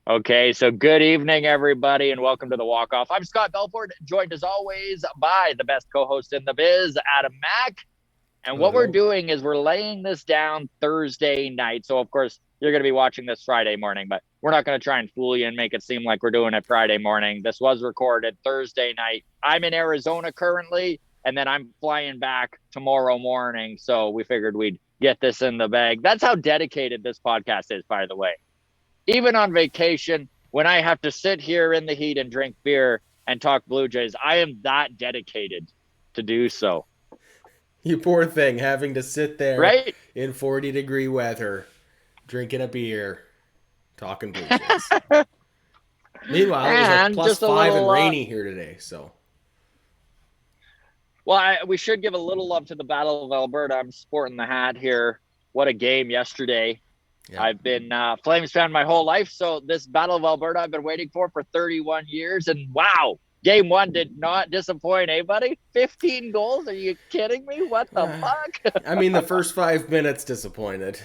Okay, so good evening, everybody, and welcome to the Walk Off. I'm Scott Belford, joined as always by the best co-host in the biz, Adam Mack. And Hello, what we're hello. doing is we're laying this down Thursday night. So, of course, you're going to be watching this Friday morning, but we're not going to try and fool you and make it seem like we're doing it Friday morning. This was recorded Thursday night. I'm in Arizona currently, and then I'm flying back tomorrow morning. So we figured we'd get this in the bag. That's how dedicated this podcast is, by the way. Even on vacation, when I have to sit here in the heat and drink beer and talk Blue Jays, I am that dedicated to do so. You poor thing, having to sit there Right? in 40-degree weather, drinking a beer, talking Blue Jays. Meanwhile, it was like And plus just a 5 and little, rainy here today, so. we should give a little love to the Battle of Alberta. I'm sporting the hat here. What a game yesterday. Yeah. I've been Flames fan my whole life, so this Battle of Alberta I've been waiting for 31 years, and wow, game one did not disappoint, eh, buddy? 15 goals? Are you kidding me? What the Uh, fuck? I mean, the first 5 minutes disappointed.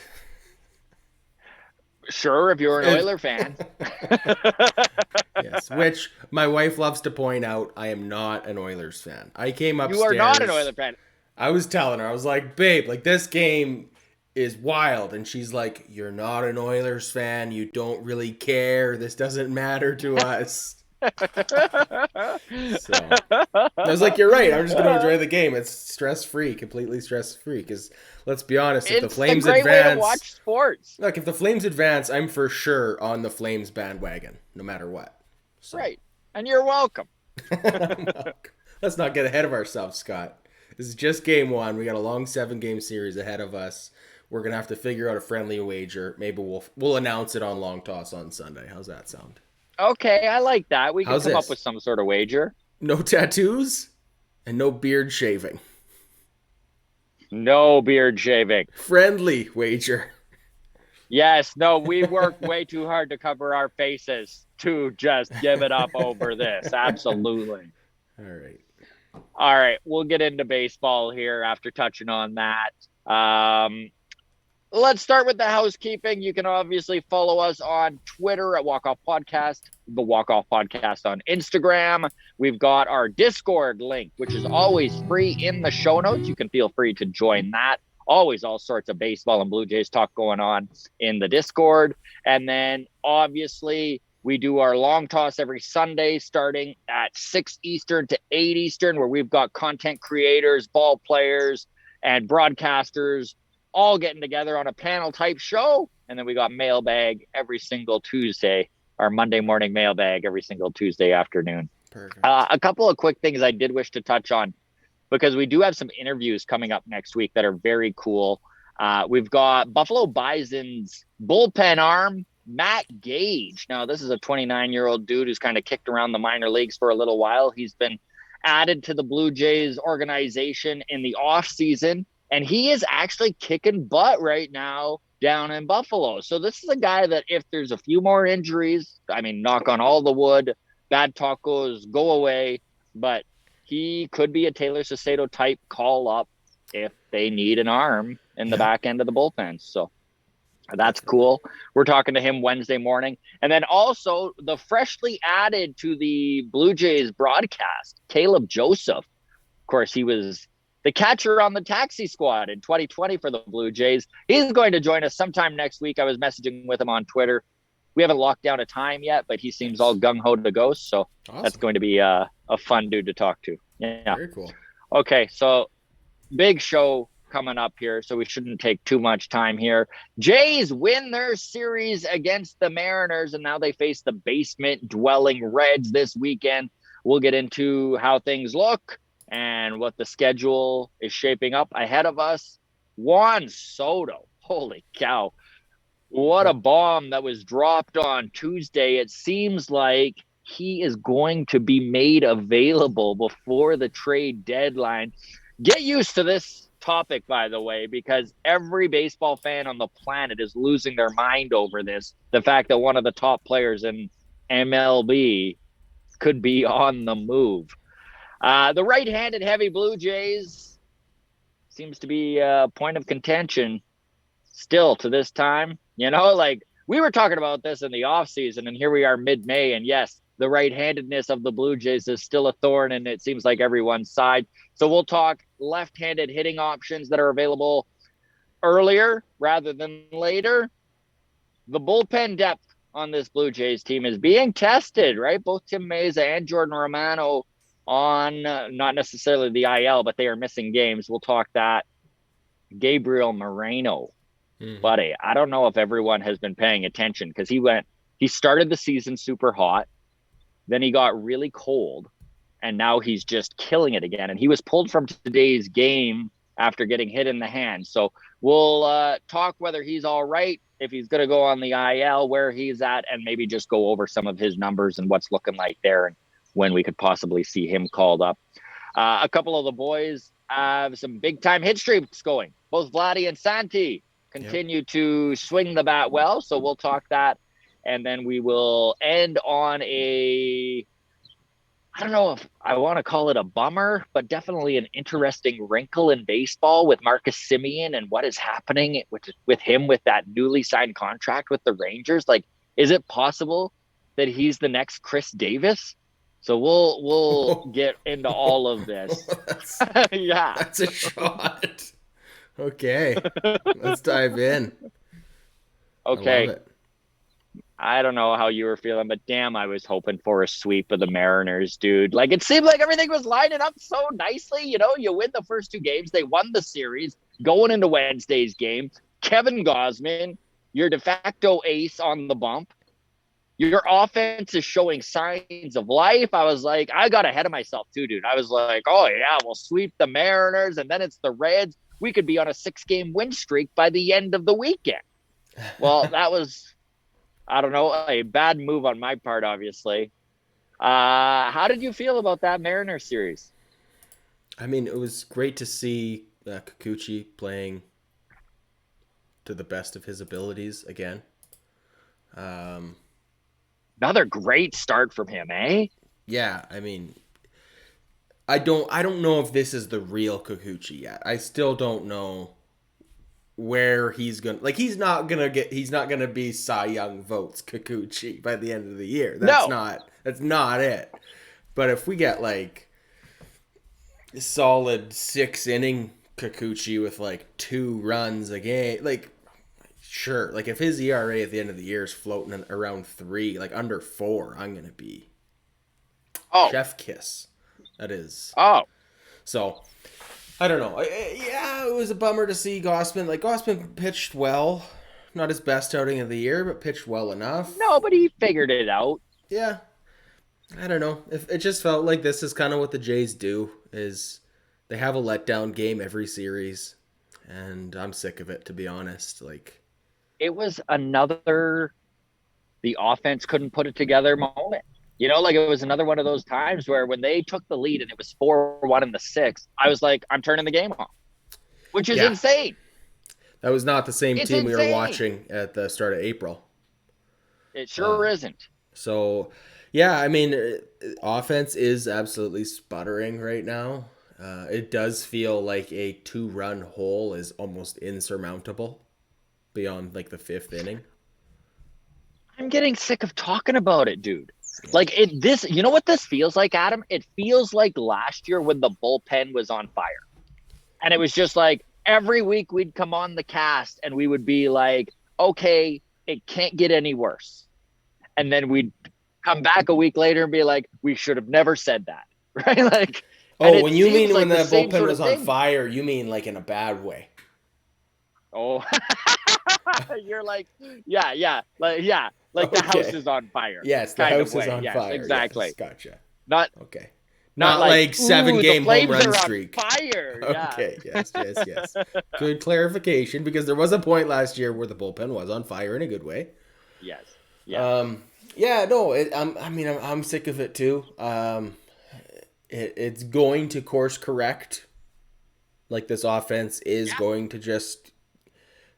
Sure, if you're an Oiler fan. Yes, which my wife loves to point out, I am not an Oilers fan. I came You are not an upstairs. Oiler fan. I was telling her, I was like, babe, like this game is wild. And she's like, you're not an Oilers fan. You don't really care. This doesn't matter to us. So I was like, you're right. I'm just going to enjoy the game. It's stress free, completely stress free. Because let's be honest, if the It's a Flames great way to advance, watch sports. look, if the Flames advance, I'm for sure on the Flames bandwagon, no matter what. So. Right. And you're welcome. Let's not get ahead of ourselves, Scott. This is just game one. We got a long 7-game series ahead of us. We're gonna have to figure out a friendly wager. Maybe we'll announce it on Long Toss on Sunday. How's that sound? Okay, I like that. We can How's come up this? with some sort of wager. No tattoos and no beard shaving. No beard shaving. Friendly wager. Yes, no, we work way too hard to cover our faces to just give it up over this. Absolutely. All right. All right, we'll get into baseball here after touching on that. Let's start with the housekeeping. You can obviously follow us on Twitter at Walk Off Podcast, the Walk Off Podcast on Instagram. We've got our Discord link, which is always free in the show notes. You can feel free to join that. Always all sorts of baseball and Blue Jays talk going on in the Discord. And then obviously we do our long toss every Sunday starting at 6 Eastern to 8 Eastern, where we've got content creators, ball players, and broadcasters all getting together on a panel type show. And then we got mailbag every single Tuesday, our Monday morning mailbag every single Tuesday afternoon. Perfect. A couple of quick things I did wish to touch on, because we do have some interviews coming up next week that are very cool. We've got Buffalo Bison's bullpen arm, Matt Gage. Now, this is a 29-year-old dude who's kind of kicked around the minor leagues for a little while. He's been added to the Blue Jays organization in the offseason, and he is actually kicking butt right now down in Buffalo. So this is a guy that if there's a few more injuries, I mean, knock on all the wood, bad tacos, go away, but he could be a Taylor Saucedo type call up if they need an arm in the back end of the bullpen. So that's cool. We're talking to him Wednesday morning. And then also the freshly added to the Blue Jays broadcast, Caleb Joseph. Of course, he was the catcher on the taxi squad in 2020 for the Blue Jays. He's going to join us sometime next week. I was messaging with him on Twitter. We haven't locked down a time yet, but he seems all gung-ho to go. So Awesome. That's going to be a fun dude to talk to. Yeah. Very cool. Okay, so big show coming up here, so we shouldn't take too much time here. Jays win their series against the Mariners, and now they face the basement-dwelling Reds this weekend. We'll get into how things look and what the schedule is shaping up ahead of us. Juan Soto, holy cow. What a bomb that was dropped on Tuesday. It seems like he is going to be made available before the trade deadline. Get used to this topic, by the way, because every baseball fan on the planet is losing their mind over this. The fact that one of the top players in MLB could be on the move. The right-handed heavy Blue Jays seems to be a point of contention still to this time. You know, like we were talking about this in the offseason, and here we are mid-May, and yes, the right-handedness of the Blue Jays is still a thorn, and it seems like everyone's side. So we'll talk left-handed hitting options that are available earlier rather than later. The bullpen depth on this Blue Jays team is being tested, right? Both Tim Meza and Jordan Romano on not necessarily the IL, but they are missing games. We'll talk that. Gabriel Moreno, buddy, I don't know if everyone has been paying attention because he started the season super hot, then he got really cold, and now he's just killing it again. And he was pulled from today's game after getting hit in the hand. So we'll talk whether he's all right, if he's going to go on the IL, where he's at, and maybe just go over some of his numbers and what's looking like there and when we could possibly see him called up. A couple of the boys have some big-time hit streaks going. Both Vladdy and Santi continue to swing the bat well, so we'll talk that. And then we will end on I don't know if I want to call it a bummer, but definitely an interesting wrinkle in baseball with Marcus Simeon and what is happening with him with that newly signed contract with the Rangers. Like, is it possible that he's the next Chris Davis? So we'll get into all of this. Yeah. That's a shot. Okay. Let's dive in. Okay. I don't know how you were feeling, but damn, I was hoping for a sweep of the Mariners, dude. Like, it seemed like everything was lining up so nicely. You know, you win the first two games. They won the series going into Wednesday's game. Kevin Gausman, your de facto ace on the bump. Your offense is showing signs of life. I was like, I got ahead of myself too, dude. I was like, oh, yeah, we'll sweep the Mariners, and then it's the Reds. We could be on a 6-game win streak by the end of the weekend. Well, that was... I don't know, a bad move on my part, obviously. How did you feel about that Mariners series? I mean, it was great to see Kikuchi playing to the best of his abilities again. Another great start from him, eh? Yeah, I mean, I don't know if this is the real Kikuchi yet. I still don't know where he's not gonna be Cy Young votes Kikuchi by the end of the year. That's not it. But if we get like a solid 6-inning Kikuchi with like 2 runs a game, like sure, like if his ERA at the end of the year is floating around 3, like under 4, I'm gonna be chef kiss. That is. So I don't know. Yeah, it was a bummer to see Gausman. Like, Gausman pitched well. Not his best outing of the year, but pitched well enough. No, but he figured it out. Yeah. I don't know. It just felt like this is kind of what the Jays do, is they have a letdown game every series. And I'm sick of it, to be honest. Like, it was another the offense couldn't put it together moment. You know, like it was another one of those times where when they took the lead and it was 4-1 in the 6th, I was like, I'm turning the game off, which is insane. That was not the same team we were watching at the start of April. It sure isn't. So, yeah, I mean, offense is absolutely sputtering right now. It does feel like a 2-run hole is almost insurmountable beyond like the 5th inning. I'm getting sick of talking about it, dude. Like you know what this feels like, Adam? It feels like last year when the bullpen was on fire. And it was just like every week we'd come on the cast and we would be like, okay, it can't get any worse. And then we'd come back a week later and be like, we should have never said that. Right? Like, when you mean when the bullpen was on fire, you mean like in a bad way. Oh, you're like, like the house is on fire. Yes, the house is on fire. Exactly. Yes, gotcha. Not 7-game home run streak. Fire. Yeah. Okay. Yes. Good clarification, because there was a point last year where the bullpen was on fire in a good way. Yes. Yeah. I'm sick of it too. It's going to course correct. Like, this offense is going to just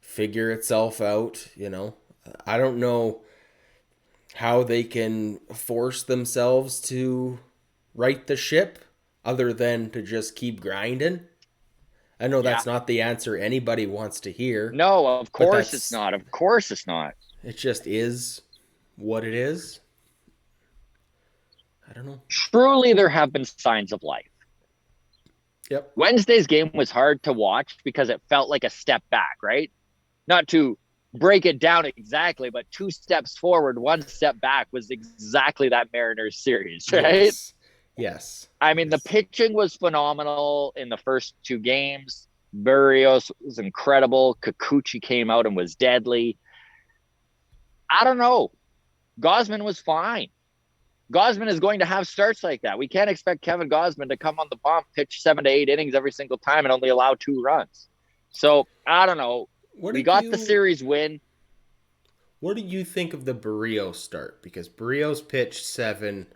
figure itself out, you know. I don't know how they can force themselves to right the ship other than to just keep grinding. I know that's not the answer anybody wants to hear. No, of course it's not. Of course it's not. it just is what it is. I don't know. Truly, there have been signs of life. Yep. Wednesday's game was hard to watch because it felt like a step back, right? Not to break it down exactly, but 2 steps forward, 1 step back was exactly that Mariners series, right? Yes. I mean, the pitching was phenomenal in the first 2 games. Barrios was incredible. Kikuchi came out and was deadly. I don't know. Gausman was fine. Gausman is going to have starts like that. We can't expect Kevin Gausman to come on the bump, pitch 7 to 8 innings every single time and only allow 2 runs. So, I don't know. We got the series win. What do you think of the Barrios start? Because Barrios pitched 7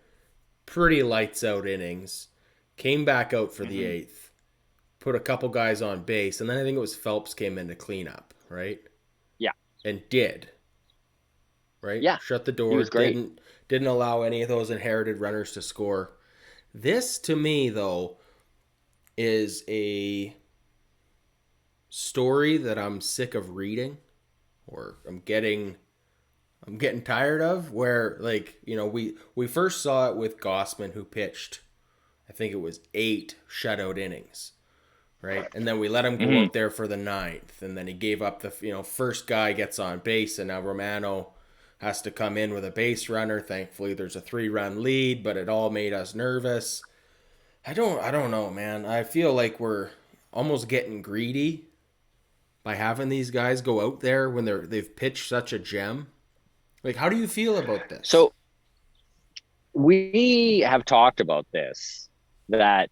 pretty lights out innings, came back out for the 8th, put a couple guys on base, and then I think it was Phelps came in to clean up, right? Yeah. And did. Right? Yeah. Shut the door. He was great. Didn't allow any of those inherited runners to score. This, to me, though, is a story that I'm sick of reading, or I'm getting tired of, where, like, you know, we first saw it with Gausman, who pitched, I think it was 8 shutout innings, right? And then we let him go up there for the 9th, and then he gave up the, you know, first guy gets on base, and now Romano has to come in with a base runner. Thankfully, there's a 3-run lead, but it all made us nervous. I don't know, man. I feel like we're almost getting greedy by having these guys go out there when they've pitched such a gem. Like, how do you feel about this? So, we have talked about this, that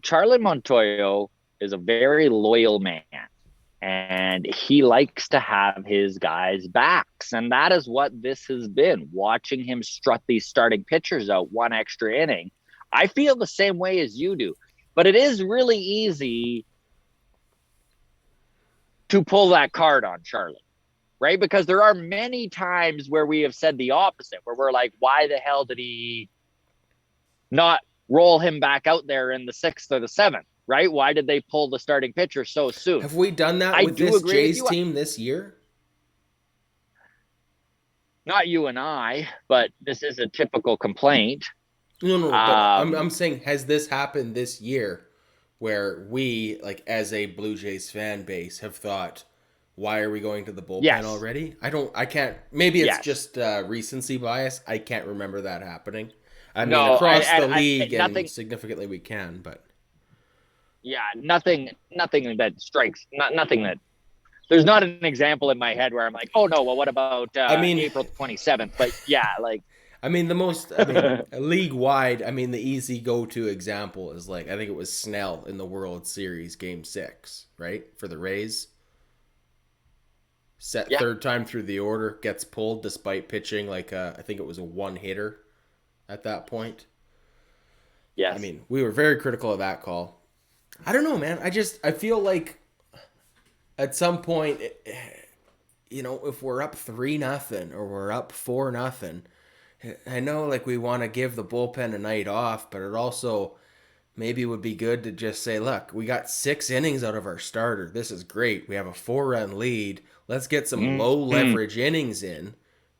Charlie Montoyo is a very loyal man. And he likes to have his guys' backs. And that is what this has been, watching him strut these starting pitchers out 1 extra inning. I feel the same way as you do. But it is really easy to pull that card on Charlie, right? Because there are many times where we have said the opposite, where we're like, why the hell did he not roll him back out there in the 6th or the 7th? Right? Why did they pull the starting pitcher so soon? Have we done that with this Jays team this year? Not you and I, but this is a typical complaint. No. But I'm saying, has this happened this year, where we, like, as a Blue Jays fan base, have thought, why are we going to the bullpen already? I can't. Maybe it's just recency bias. I can't remember that happening. I mean, across the league, and significantly we can, but. Yeah, nothing that strikes, nothing that, there's not an example in my head where I'm like, oh no, well, what about April 27th? But yeah, like. League wide, the easy go-to example is, like, I think it was Snell in the World Series Game 6, right? For the Rays. Third time through the order, gets pulled despite pitching, like, I think it was a 1-hitter at that point. Yes. We were very critical of that call. I don't know, man. I feel like at some point, you know, if we're up 3-0 or we're up 4-0, I know, like, we want to give the bullpen a night off, but it also maybe would be good to just say, look, we got 6 innings out of our starter. This is great. We have a 4-run lead. Let's get some low leverage innings in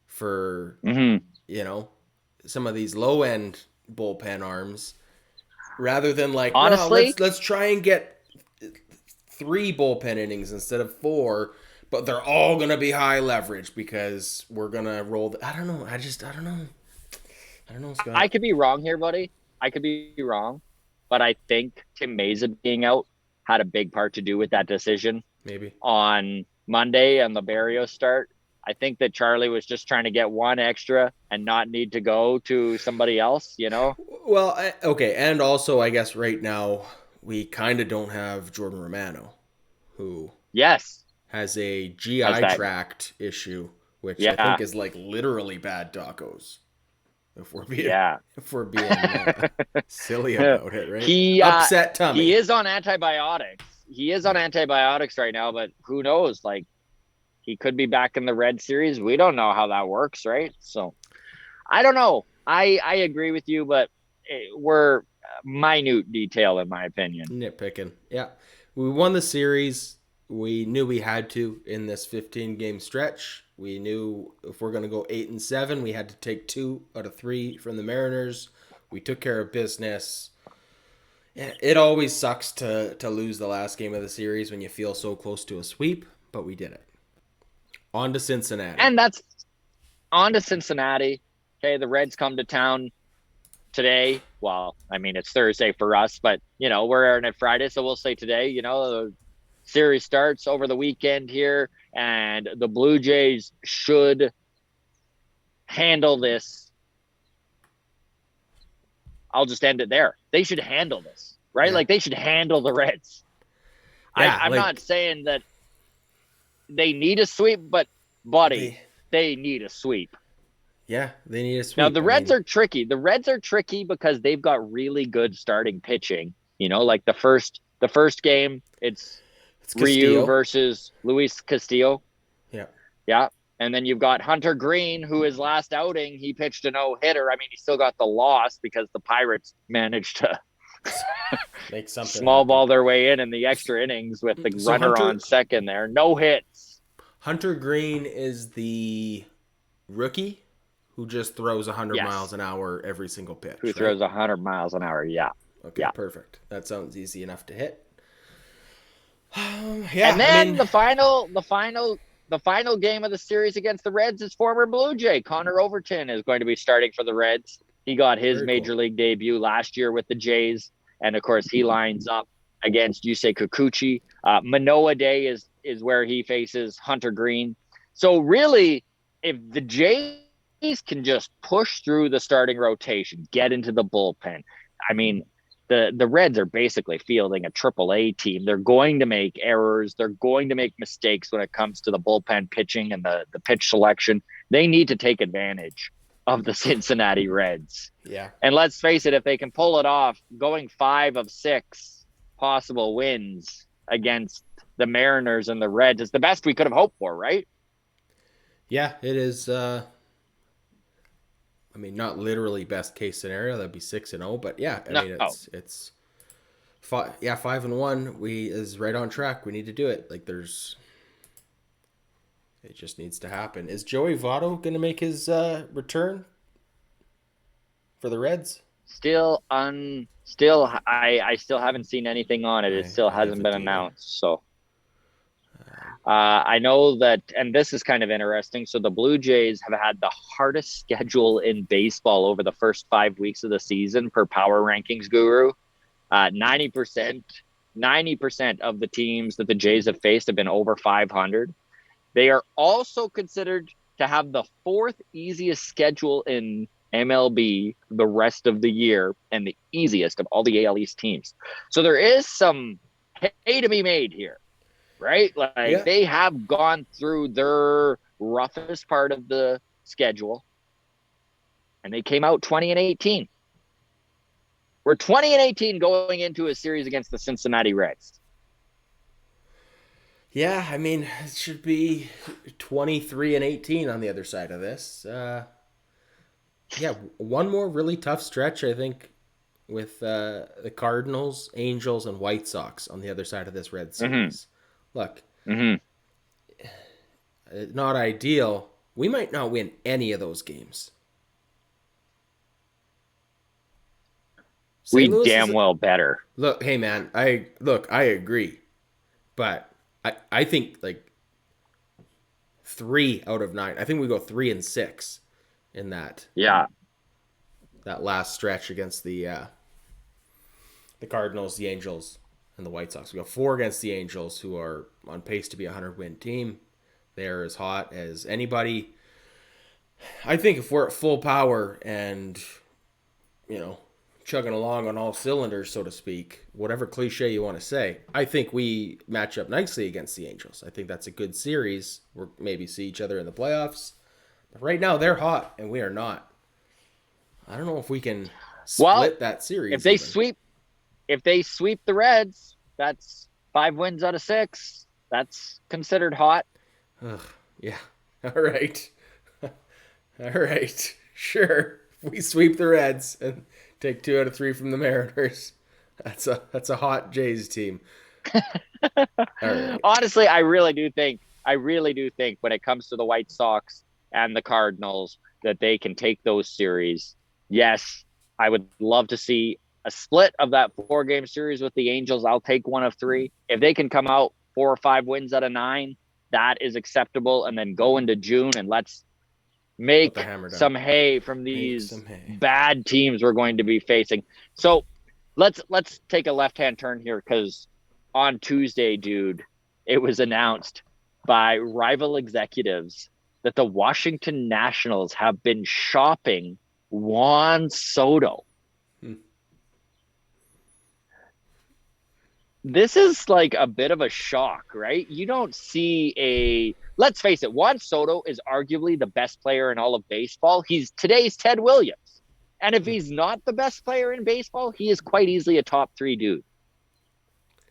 for, you know, some of these low end bullpen arms. Rather than, like, honestly, let's try and get 3 bullpen innings instead of 4, but they're all going to be high leverage because we're going to roll. I don't know. I don't know. I don't know, Scott. I could be wrong here, buddy. I could be wrong. But I think Tim Mesa being out had a big part to do with that decision. Maybe. On Monday on the Barrios start. I think that Charlie was just trying to get 1 extra and not need to go to somebody else, you know? Well, okay. And also, I guess right now, we kind of don't have Jordan Romano, who has a GI tract issue, which I think is, like, literally bad tacos. If we're being silly about it, right? He upset tummy. He is on antibiotics. He is on antibiotics right now, but who knows? Like, he could be back in the Red Series. We don't know how that works, right? So, I don't know. I agree with you, but we're minute detail, in my opinion. Nitpicking. Yeah. We won the series. we knew we had to in this 15-game stretch. We knew if we're going to go 8-7, we had to take 2 out of 3 from the Mariners. We took care of business. It always sucks to lose the last game of the series when you feel so close to a sweep, but we did it. On to Cincinnati. And that's on to Cincinnati. Okay, the Reds come to town today. Well, I mean, it's Thursday for us, but, we're airing it Friday, so we'll say today. The series starts over the weekend here, and the Blue Jays should handle this. I'll just end it there. They should handle this, right? Yeah. Like, they should handle the Reds. Yeah, I'm not saying that they need a sweep, but, buddy, they need a sweep. Yeah, they need a sweep. Now, the Reds are tricky. The Reds are tricky because they've got really good starting pitching. Like the first game, it's Ryu versus Luis Castillo. Yeah. Yeah. And then you've got Hunter Green, who his last outing, he pitched a no-hitter. I mean, he still got the loss because the Pirates managed to make something small ball their way in the extra innings with the runner on second there. No hits. Hunter Green is the rookie who just throws 100 miles an hour every single pitch. Who throws 100 miles an hour, yeah. Okay, perfect. That sounds easy enough to hit. And then the final game of the series against the Reds is former Blue Jay. Connor Overton is going to be starting for the Reds. He got his major league debut last year with the Jays. And, of course, he lines up against Yusei Kikuchi. Manoa Day is where he faces Hunter Green. So, really, if the Jays can just push through the starting rotation, get into the bullpen, I mean, the Reds are basically fielding a AAA team. They're going to make errors. They're going to make mistakes when it comes to the bullpen pitching and the pitch selection. They need to take advantage of the Cincinnati Reds. Yeah. And let's face it, if they can pull it off, going 5 of 6 possible wins against the Mariners and the Reds is the best we could have hoped for, right? Yeah, it is. I mean, not literally best case scenario. That'd be 6-0, but yeah, I mean, it's 5-1. We is right on track. We need to do it. Like it just needs to happen. Is Joey Votto going to make his return for the Reds? I still haven't seen anything on it. It still hasn't been announced. So I know that, and this is kind of interesting. So the Blue Jays have had the hardest schedule in baseball over the first 5 weeks of the season per Power Rankings Guru. 90% of the teams that the Jays have faced have been over 500. They are also considered to have the 4th easiest schedule in MLB the rest of the year and the easiest of all the AL East teams. So there is some hay to be made here. Right? They have gone through their roughest part of the schedule, and they came out 20-18. We're 20-18 going into a series against the Cincinnati Reds. Yeah, I mean, it should be 23-18 on the other side of this. One more really tough stretch, I think, with the Cardinals, Angels, and White Sox on the other side of this Red series. Look, not ideal. We might not win any of those games. We damn well better. Look, hey man, I agree, but I think 3 out of 9. I think we go 3-6 in that. Yeah. That last stretch against the Cardinals, the Angels, and the White Sox. We go 4 against the Angels, who are on pace to be a 100-win team. They're as hot as anybody. I think if we're at full power and, chugging along on all cylinders, so to speak, whatever cliche you want to say, I think we match up nicely against the Angels. I think that's a good series. We'll maybe see each other in the playoffs. But right now, they're hot, and we are not. I don't know if we can split that series. If they sweep the Reds, that's 5 wins out of 6. That's considered hot. Yeah. All right. All right. Sure. If we sweep the Reds and take 2 out of 3 from the Mariners, that's a hot Jays team. All right. Honestly, I really do think when it comes to the White Sox and the Cardinals that they can take those series. Yes, I would love to see a split of that 4-game series with the Angels. I'll take one of three. If they can come out 4 or 5 wins out of 9, that is acceptable. And then go into June and let's Put the make hammer down. some hay from Make these some hay. bad teams we're going to be facing. So let's take a left-hand turn here because on Tuesday, dude, it was announced by rival executives that the Washington Nationals have been shopping Juan Soto. This is like a bit of a shock, right? You don't see let's face it, Juan Soto is arguably the best player in all of baseball. He's today's Ted Williams. And if he's not the best player in baseball, he is quite easily a top 3 dude.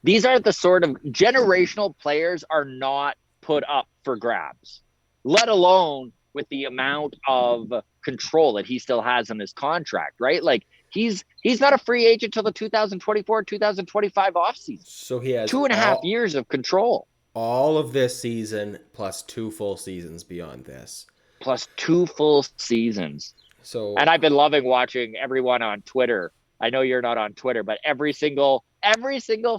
These are the sort of generational players are not put up for grabs, let alone with the amount of control that he still has in his contract, right? Like he's not a free agent till the 2024-2025 offseason. So he has 2.5 years of control. All of this season plus 2 full seasons beyond this. Plus 2 full seasons. So, and I've been loving watching everyone on Twitter. I know you're not on Twitter, but every single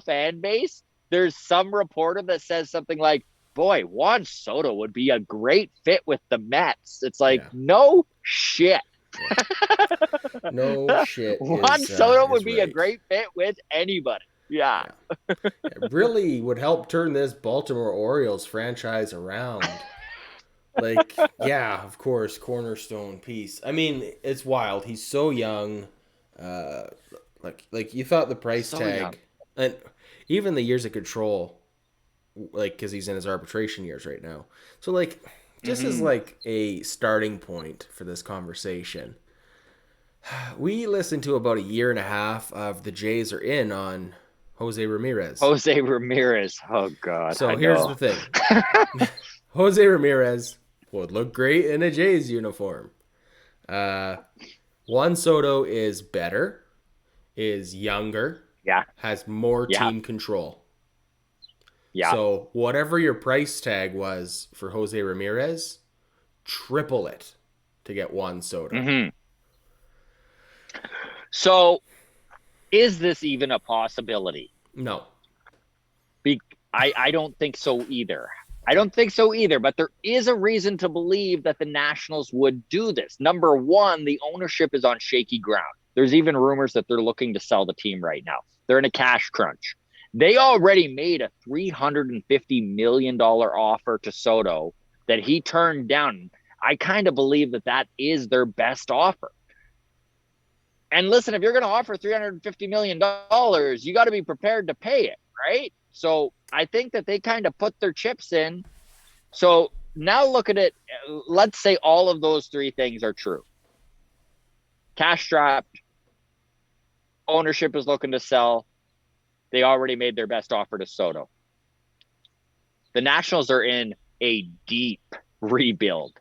fan base, there's some reporter that says something like, boy, Juan Soto would be a great fit with the Mets. It's like, no shit. Yeah. No shit. Juan Soto would be a great fit with anybody. Yeah. It really would help turn this Baltimore Orioles franchise around. Like, yeah, of course, cornerstone piece. I mean, it's wild. He's so young. Like you thought the price tag, young. And even the years of control, like, because he's in his arbitration years right now. So, like, just as like a starting point for this conversation, we listened to about 1.5 years of the Jays are in on Jose Ramirez. Oh God. So here's the thing. Jose Ramirez would look great in a Jays uniform. Juan Soto is better, is younger, has more team control. Yeah. So whatever your price tag was for Jose Ramirez, triple it to get Juan Soto. Mm-hmm. So is this even a possibility? No. I don't think so either. But there is a reason to believe that the Nationals would do this. Number one, the ownership is on shaky ground. There's even rumors that they're looking to sell the team right now. They're in a cash crunch. They already made a $350 million offer to Soto that he turned down. I kind of believe that is their best offer. And listen, if you're going to offer $350 million, you got to be prepared to pay it, right? So I think that they kind of put their chips in. So now look at it. Let's say all of those 3 things are true. Cash strapped. Ownership is looking to sell. They already made their best offer to Soto. The Nationals are in a deep rebuild.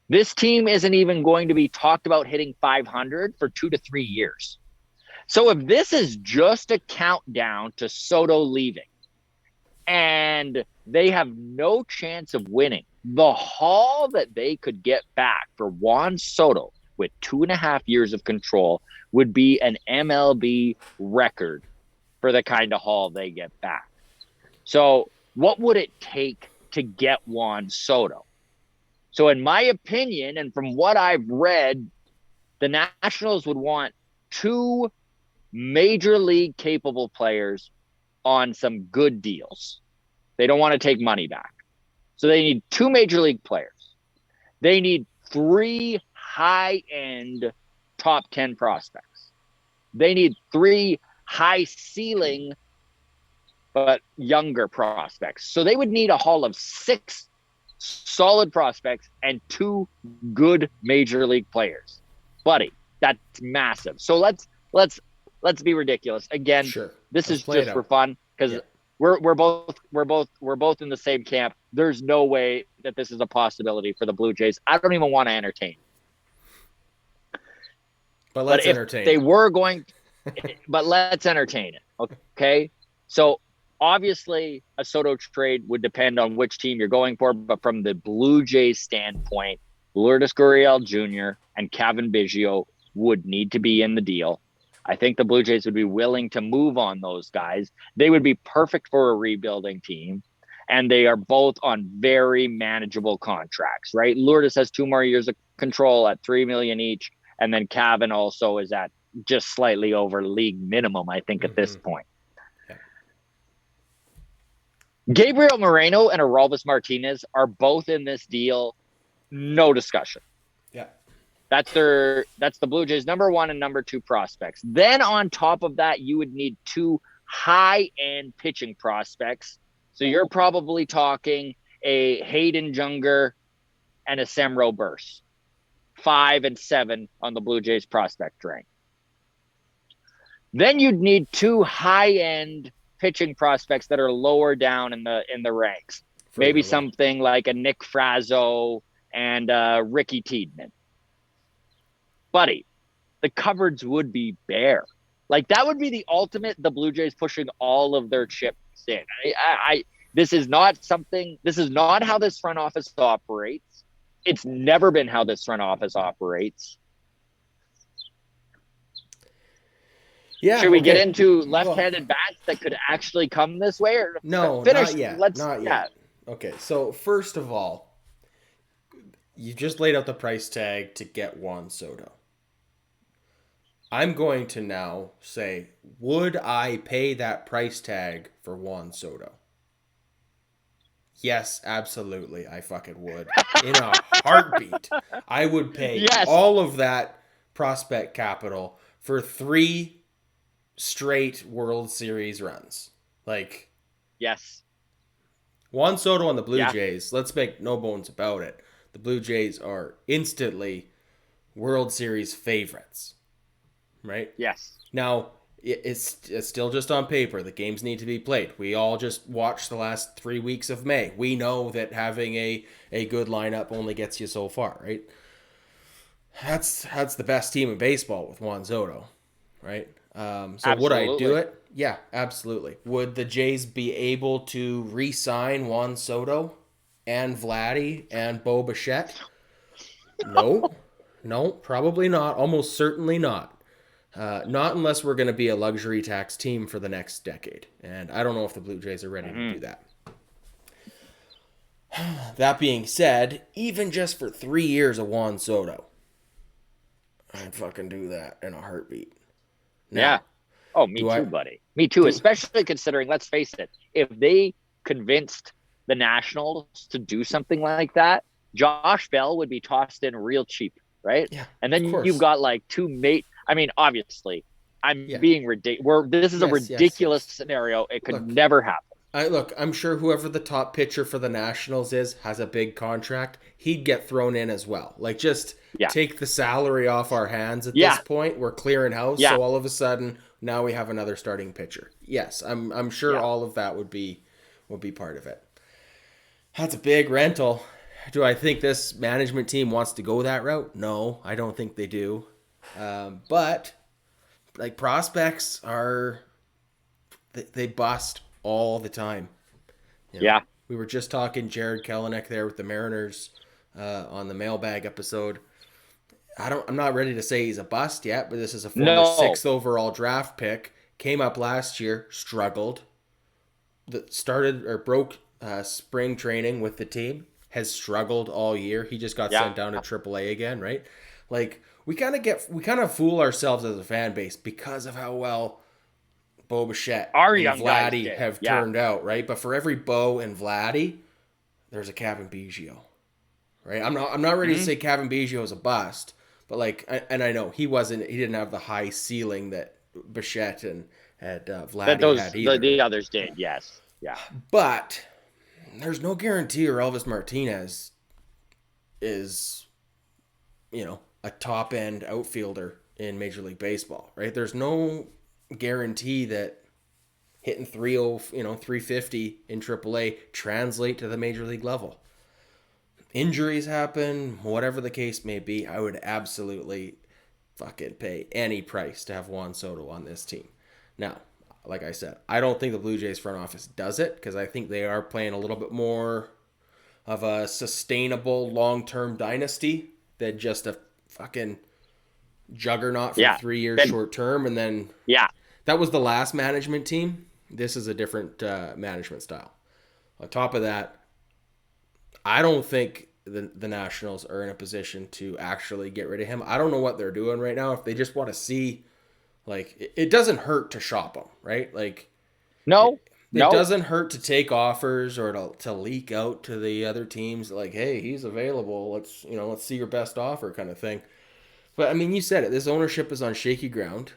This team isn't even going to be talked about hitting 500 for 2 to 3 years. So if this is just a countdown to Soto leaving, and they have no chance of winning, the haul that they could get back for Juan Soto with 2.5 years of control would be an MLB record for the kind of haul they get back. So what would it take to get Juan Soto? So in my opinion, and from what I've read, the Nationals would want 2 major league capable players on some good deals. They don't want to take money back. So they need 2 major league players. They need 3 high-end top 10 prospects. They need 3 high ceiling but younger prospects. So they would need a haul of 6 solid prospects and 2 good major league players. Buddy, that's massive. So let's be ridiculous. Again, this is just for fun because we're both in the same camp. There's no way that this is a possibility for the Blue Jays. I don't even want to entertain. But let's entertain. They were going but let's entertain it. Okay? So Obviously, a Soto trade would depend on which team you're going for, but from the Blue Jays standpoint, Lourdes Gurriel Jr. and Cavan Biggio would need to be in the deal. I think the Blue Jays would be willing to move on those guys. They would be perfect for a rebuilding team, and they are both on very manageable contracts, right? Lourdes has 2 more years of control at $3 million each, and then Cavan also is at just slightly over league minimum, I think, at this point. Gabriel Moreno and Aroldis Martinez are both in this deal. No discussion. Yeah. That's the Blue Jays' number 1 and number 2 prospects. Then on top of that, you would need 2 high-end pitching prospects. So you're probably talking a Hayden Junger and a Semro Burst. 5 and 7 on the Blue Jays prospect rank. Then you'd need 2 high-end pitching prospects that are lower down in the ranks. Maybe something like a Nick Frazzo and Ricky Tiedemann. Buddy, the cupboards would be bare. Like, that would be the ultimate, the Blue Jays pushing all of their chips in. This is not how this front office operates. It's never been how this front office operates. Yeah. Should we get into left-handed bats that could actually come this way? Or no, finish? Not yet. Let's, not yet. Okay, so first of all, you just laid out the price tag to get Juan Soto. I'm going to now say, would I pay that price tag for Juan Soto? Yes, absolutely. I fucking would. In a heartbeat. I would pay all of that prospect capital for 3 straight World Series runs. Like, yes. Juan Soto on the Blue Jays, let's make no bones about it. The Blue Jays are instantly World Series favorites. Right? Yes. Now, it's still just on paper. The games need to be played. We all just watched the last 3 weeks of May. We know that having a good lineup only gets you so far, right? That's the best team in baseball with Juan Soto, right? So absolutely. Would I do it? Yeah, absolutely. Would the Jays be able to re-sign Juan Soto and Vladdy and Bo Bichette? No, probably not. Almost certainly not. Not unless we're going to be a luxury tax team for the next decade. And I don't know if the Blue Jays are ready to do that. That being said, even just for 3 years of Juan Soto, I'd fucking do that in a heartbeat. Now, yeah. Oh, me too, buddy. Me too, especially considering, let's face it, if they convinced the Nationals to do something like that, Josh Bell would be tossed in real cheap, right? Yeah. And then you've got like 2 I mean, obviously, I'm being ridiculous. This is a ridiculous scenario. It could never happen. I'm sure whoever the top pitcher for the Nationals has a big contract. He'd get thrown in as well. Like, just take the salary off our hands at this point. We're clearing house, so all of a sudden now we have another starting pitcher. Yes, I'm sure all of that would be part of it. That's a big rental. Do I think this management team wants to go that route? No, I don't think they do. But like, prospects they bust all the time. You know? Yeah. We were just talking Jared Kelenic there with the Mariners on the mailbag episode. I'm not ready to say he's a bust yet, but this is a former 6th overall draft pick. Came up last year, struggled. Broke spring training with the team. Has struggled all year. He just got sent down to AAA again, right? Like, we kind of fool ourselves as a fan base because of how well Bo Bichette and Vladdy have turned out, right? But for every Bo and Vladdy, there's a Cavan Biggio, right? I'm not ready to say Cavan Biggio is a bust, but like, and I know he didn't have the high ceiling that Bichette and Vladdy had either. The others did, yes, yeah. But there's no guarantee Elvis Martinez is, a top-end outfielder in Major League Baseball, right? There's no guarantee that hitting 350 in AAA translate to the Major League level. Injuries happen, whatever the case may be. I would absolutely fucking pay any price to have Juan Soto on this team. Now, like I said, I don't think the Blue Jays front office does it because I think they are playing a little bit more of a sustainable long-term dynasty than just a fucking juggernaut for Yeah. 3 years Then, short term. And then yeah. that was the last management team. This is a different management style. On top of that, I don't think the Nationals are in a position to actually get rid of him. I don't know what they're doing right now. If they just want to see, like, it doesn't hurt to shop him, right? Like, No. it doesn't hurt to take offers or to leak out to the other teams, like, hey, he's available. Let's see your best offer, kind of thing. But I mean, you said it. This ownership is on shaky ground.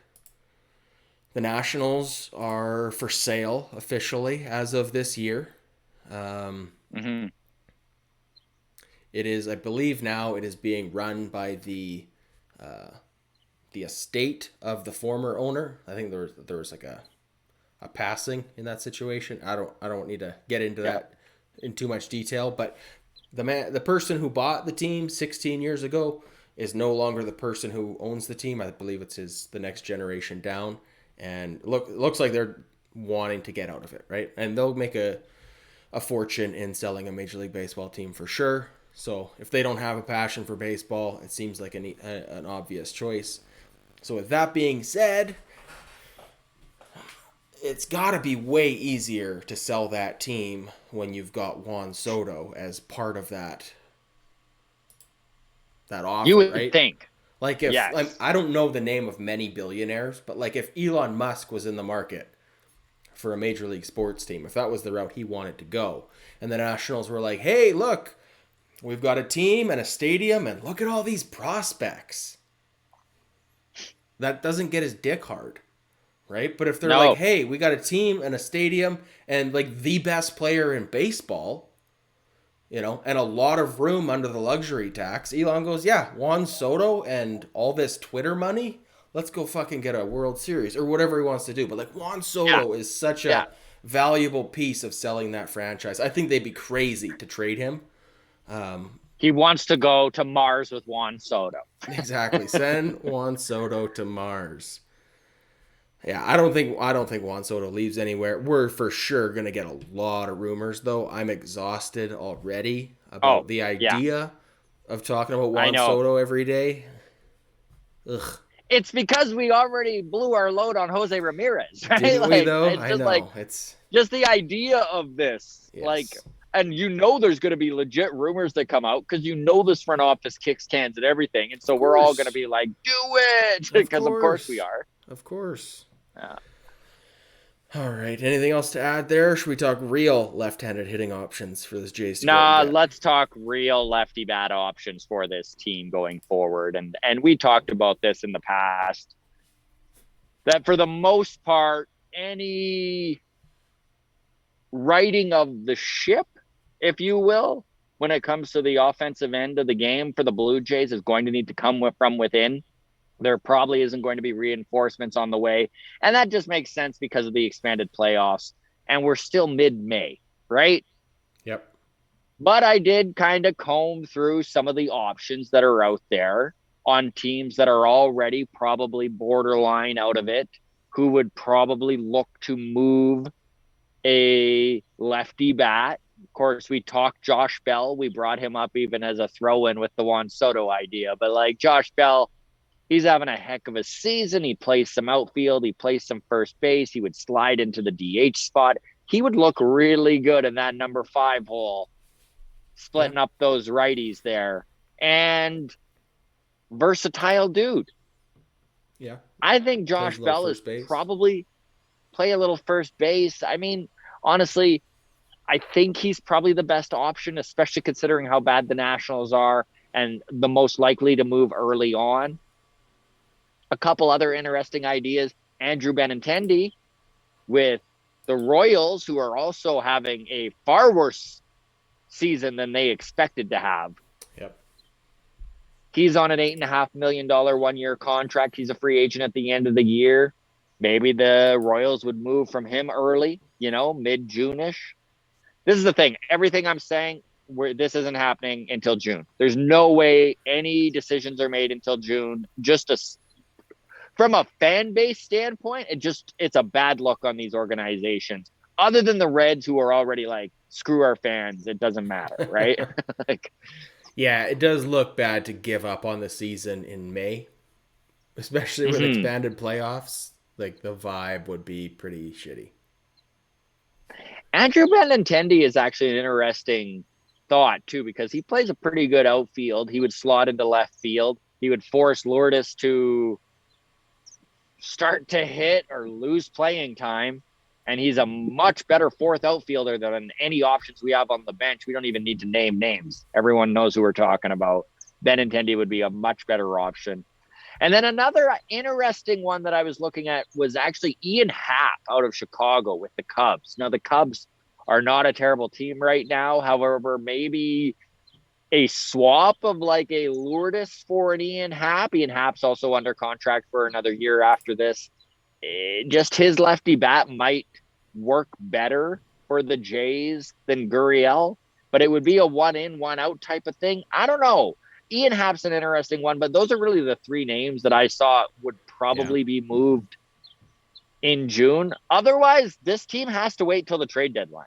The Nationals are for sale officially as of this year. Mm-hmm. It is, I believe, now it is being run by the estate of the former owner. I think there was like a passing in that situation. I don't need to get into that in too much detail, but the person who bought the team 16 years ago is no longer the person who owns the team. I believe it's the next generation down, and looks like they're wanting to get out of it, right? And they'll make a fortune in selling a Major League Baseball team for sure. So if they don't have a passion for baseball, it seems like an obvious choice. So with that being said, it's got to be way easier to sell that team when you've got Juan Soto as part of that offer, You would right? think. Like if Yes. I don't know the name of many billionaires, but like if Elon Musk was in the market for a major league sports team, if that was the route he wanted to go, and the Nationals were like, "Hey, look, we've got a team and a stadium, and look at all these prospects." That doesn't get his dick hard, right? But if they're like, "Hey, we got a team and a stadium and like the best player in baseball, and a lot of room under the luxury tax," Elon goes, "Yeah, Juan Soto and all this Twitter money, let's go fucking get a World Series," or whatever he wants to do. But like Juan Soto is such a valuable piece of selling that franchise. I think they'd be crazy to trade him. He wants to go to Mars with Juan Soto. Exactly. Send Juan Soto to Mars. Yeah, I don't think Juan Soto leaves anywhere. We're for sure gonna get a lot of rumors, though. I'm exhausted already about the idea of talking about Juan Soto every day. Ugh. It's because we already blew our load on Jose Ramirez, right? Didn't we, though? It's just I know. It's just the idea of this, yes. and there's going to be legit rumors that come out because this front office kicks cans at everything, and so we're all going to be like, "Do it," because of course we are. Of course. Yeah. All right. Anything else to add there? Should we talk real left-handed hitting options for this Jays? Let's talk real lefty bat options for this team going forward. And we talked about this in the past, that for the most part, any righting of the ship, if you will, when it comes to the offensive end of the game for the Blue Jays is going to need to come from within. There probably isn't going to be reinforcements on the way. And that just makes sense because of the expanded playoffs. And we're still mid-May, right? Yep. But I did kind of comb through some of the options that are out there on teams that are already probably borderline out of it, who would probably look to move a lefty bat. Of course, we talked Josh Bell. We brought him up even as a throw-in with the Juan Soto idea. But like Josh Bell, he's having a heck of a season. He plays some outfield. He plays some first base. He would slide into the DH spot. He would look really good in that number 5 hole, splitting up those righties there. And versatile dude. Yeah. I think Josh Bell is probably play a little first base. I mean, honestly, I think he's probably the best option, especially considering how bad the Nationals are and the most likely to move early on. A couple other interesting ideas. Andrew Benintendi with the Royals, who are also having a far worse season than they expected to have. Yep. He's on an $8.5 million 1-year contract. He's a free agent at the end of the year. Maybe the Royals would move from him early, mid-June-ish. This is the thing. Everything I'm saying, this isn't happening until June. There's no way any decisions are made until June. from a fan base standpoint, it's a bad look on these organizations. Other than the Reds, who are already like, screw our fans, it doesn't matter, right? Like, Yeah, it does look bad to give up on the season in May, especially with expanded playoffs. Like, the vibe would be pretty shitty. Andrew Benintendi is actually an interesting thought too, because he plays a pretty good outfield. He would slot into left field. He would force Lourdes to start to hit or lose playing time. And he's a much better fourth outfielder than any options we have on the bench. We don't even need to name names. Everyone knows who we're talking about. Benintendi would be a much better option. And then another interesting one that I was looking at was actually Ian Happ out of Chicago with the Cubs. Now, the Cubs are not a terrible team right now. However, maybe a swap of like a Lourdes for an Ian Happ. Ian Happ's also under contract for another year after this. Just his lefty bat might work better for the Jays than Gurriel, but it would be a one in, one out type of thing. I don't know. Ian Happ's an interesting one, but those are really the three names that I saw would probably be moved in June. Otherwise, this team has to wait till the trade deadline.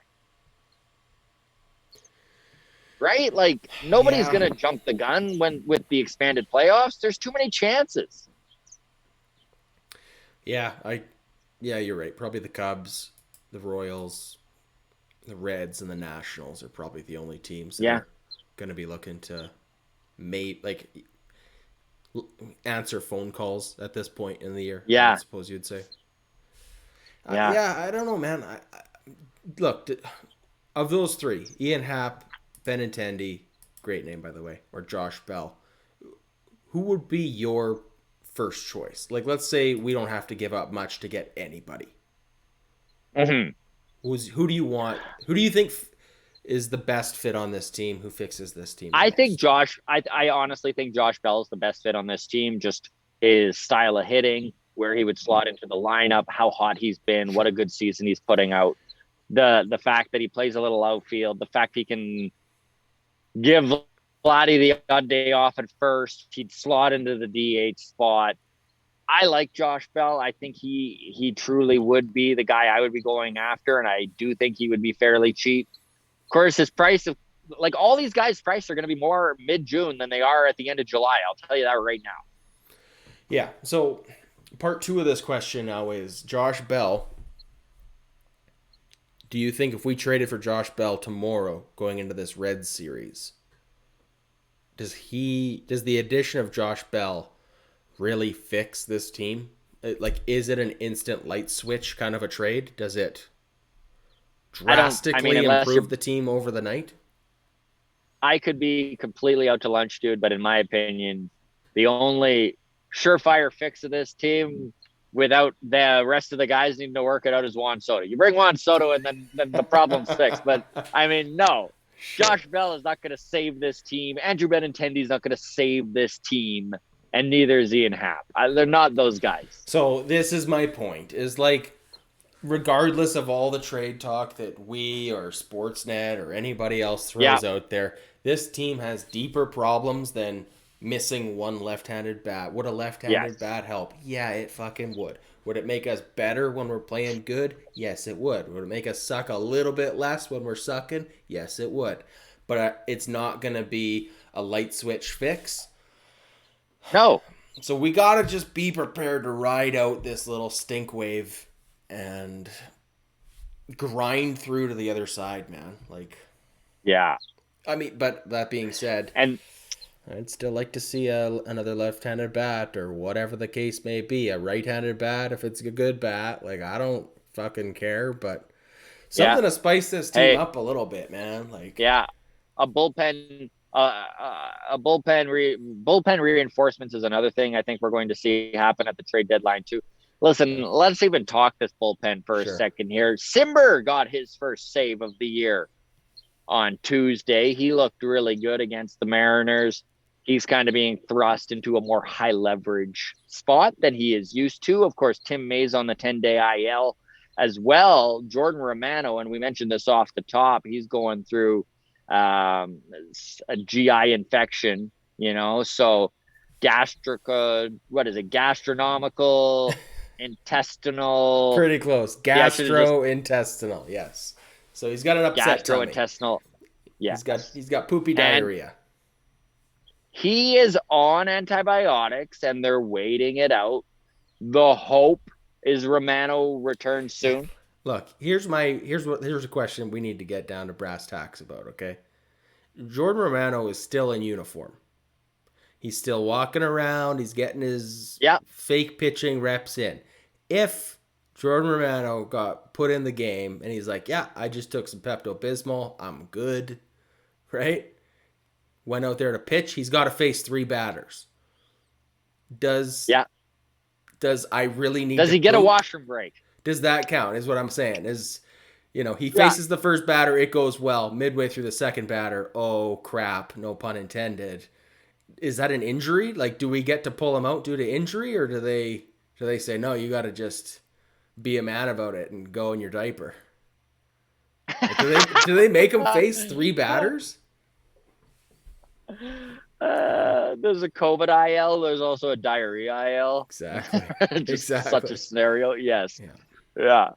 Right? Like, nobody's going to jump the gun with the expanded playoffs. There's too many chances. Yeah, you're right. Probably the Cubs, the Royals, the Reds, and the Nationals are probably the only teams that are going to be looking to answer phone calls at this point in the year. I suppose you'd say. I don't know, man. Look, of those three, Ian Happ, Benintendi, great name by the way, or Josh Bell, who would be your first choice? Like, let's say we don't have to give up much to get anybody. Mm-hmm. Who do you want? Who do you think is the best fit on this team? Who fixes this team? I think I honestly think Josh Bell is the best fit on this team. Just his style of hitting, where he would slot into the lineup, how hot he's been, what a good season he's putting out. The fact that he plays a little outfield, the fact he can give Vladdy the odd day off at first, he'd slot into the DH spot. I like Josh Bell. I think he truly would be the guy I would be going after, and I do think he would be fairly cheap. Of course, his price of like all these guys' price are going to be more mid-June than they are at the end of July. I'll tell you that right now. Yeah. So part two of this question now is Josh Bell. Do you think if we traded for Josh Bell tomorrow going into this Reds series, does the addition of Josh Bell really fix this team? Like, is it an instant light switch kind of a trade? Does it drastically improve the team over the night? I could be completely out to lunch, dude, but in my opinion, the only surefire fix of this team without the rest of the guys needing to work it out is Juan Soto. You bring Juan Soto and then the problem's fixed. But, I mean, no. Sure. Josh Bell is not going to save this team. Andrew Benintendi is not going to save this team. And neither is Ian Happ. They're not those guys. So this is my point. Is like, regardless of all the trade talk that we or Sportsnet or anybody else throws out there, this team has deeper problems than missing one left-handed bat. Would a left-handed bat help? Yeah, it fucking would. Would it make us better when we're playing good? Yes, it would. Would it make us suck a little bit less when we're sucking? Yes, it would. But it's not going to be a light switch fix. No. So we got to just be prepared to ride out this little stink wave and grind through to the other side, man. Like, yeah. I mean, but that being said, and I'd still like to see another left-handed bat or whatever the case may be. A right-handed bat if it's a good bat. Like, I don't fucking care, but something to spice this team up a little bit, man. Like, a bullpen bullpen reinforcements is another thing I think we're going to see happen at the trade deadline too. Listen, let's even talk this bullpen for a second here. Simber got his first save of the year on Tuesday. He looked really good against the Mariners. He's kind of being thrust into a more high leverage spot than he is used to. Of course, Tim May's on the 10-day IL as well. Jordan Romano, and we mentioned this off the top, he's going through a GI infection, so gastronomical, intestinal. Pretty close. Yeah, I should have just Gastrointestinal. Yes. So he's got an upset tummy. gastrointestinal. He's got Yes. he's got poopy And diarrhea. he is on antibiotics and they're waiting it out. The hope is Romano returns soon. Look, here's a question we need to get down to brass tacks about, okay? Jordan Romano is still in uniform. He's still walking around, he's getting his Yeah. fake pitching reps in. If Jordan Romano got put in the game and he's like, "Yeah, I just took some Pepto-Bismol, I'm good." Right? Went out there to pitch, he's got to face 3 batters. Does Yeah. I really need Does to he get poop? a washroom break? Does that count? Is what I'm saying. He faces the first batter, it goes well. Midway through the second batter, oh crap, no pun intended. Is that an injury? Like, do we get to pull him out due to injury, or do they say no? You got to just be a man about it and go in your diaper. Like, do they make him face 3 batters? There's a COVID IL. There's also a diarrhea IL. Exactly. Just Exactly. such a scenario. Yes. Yeah. Yeah.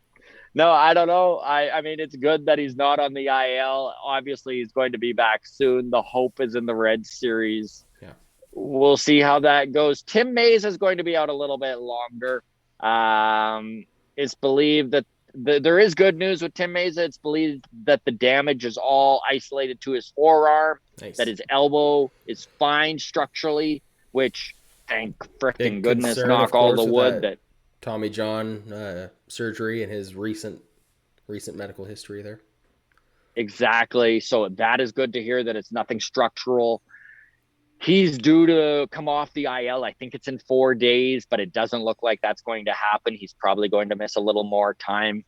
No, I don't know. I mean, it's good that he's not on the IL. Obviously, he's going to be back soon. The hope is in the Reds series. Yeah. We'll see how that goes. Tim Mays is going to be out a little bit longer. It's believed that there is good news with Tim Mays. It's believed that the damage is all isolated to his forearm, Nice. that his elbow is fine structurally, which, thank frickin' goodness, concern, knock of all course, the with wood that that Tommy John surgery and his recent medical history there. exactly. So that is good to hear that it's nothing structural. He's due to come off the IL. I think it's in 4 days, but it doesn't look like that's going to happen. He's probably going to miss a little more time.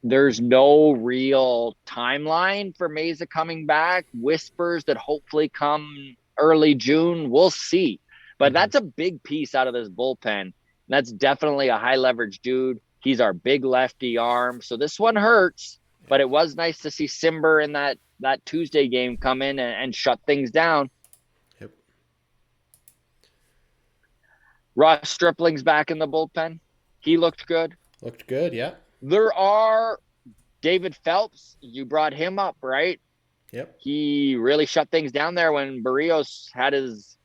There's no real timeline for Mesa coming back. Whispers that hopefully come early June. We'll see. But that's a big piece out of this bullpen. That's definitely a high leverage dude. He's our big lefty arm. So this one hurts, but it was nice to see Simber in that Tuesday game come in and shut things down. Yep. Ross Stripling's back in the bullpen. He looked good. Looked good, yeah. There are David Phelps. You brought him up, right? Yep. He really shut things down there when Barrios had his